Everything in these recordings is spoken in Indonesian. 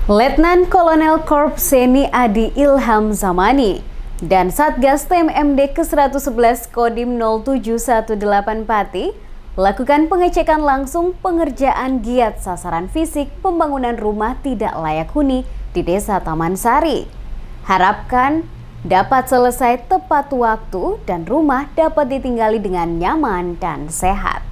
Letnan Kolonel Korps Seni Adi Ilham Zamani dan Satgas TMMD ke-111 Kodim 0718 Pati lakukan pengecekan langsung pengerjaan giat sasaran fisik pembangunan rumah tidak layak huni di Desa Taman Sari. Harapkan dapat selesai tepat waktu dan rumah dapat ditinggali dengan nyaman dan sehat.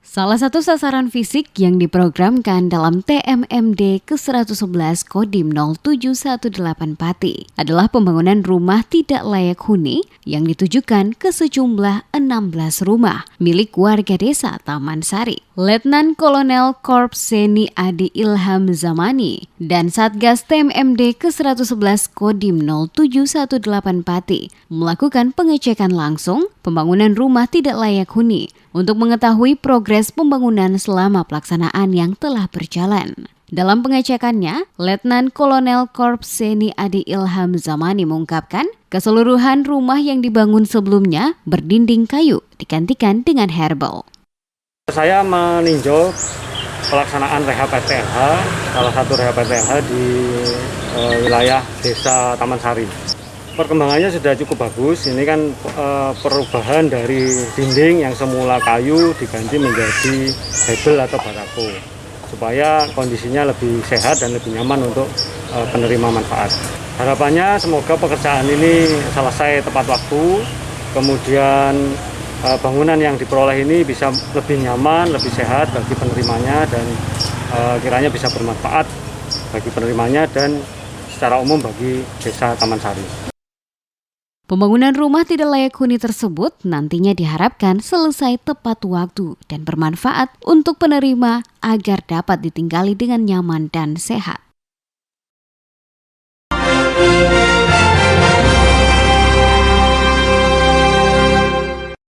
Salah satu sasaran fisik yang diprogramkan dalam TMMD ke-111 Kodim 0718 Pati adalah pembangunan rumah tidak layak huni yang ditujukan ke sejumlah 16 rumah milik warga desa Taman Sari. Letnan Kolonel Korps Seni Adi Ilham Zamani dan Satgas TMMD ke-111 Kodim 0718 Pati melakukan pengecekan langsung pembangunan rumah tidak layak huni untuk mengetahui progres pembangunan selama pelaksanaan yang telah berjalan. Dalam pengecekannya, Letnan Kolonel Korps Seni Adi Ilham Zamani mengungkapkan keseluruhan rumah yang dibangun sebelumnya berdinding kayu digantikan dengan herbal. Saya meninjau pelaksanaan rehab RTLH, salah satu rehab RTLH di wilayah Desa Taman Sari. Perkembangannya sudah cukup bagus. Ini kan perubahan dari dinding yang semula kayu diganti menjadi hebel atau barako, supaya kondisinya lebih sehat dan lebih nyaman untuk penerima manfaat. Harapannya semoga pekerjaan ini selesai tepat waktu, kemudian bangunan yang diperoleh ini bisa lebih nyaman, lebih sehat bagi penerimanya dan kiranya bisa bermanfaat bagi penerimanya dan secara umum bagi Desa Taman Sari. Pembangunan rumah tidak layak huni tersebut nantinya diharapkan selesai tepat waktu dan bermanfaat untuk penerima agar dapat ditinggali dengan nyaman dan sehat.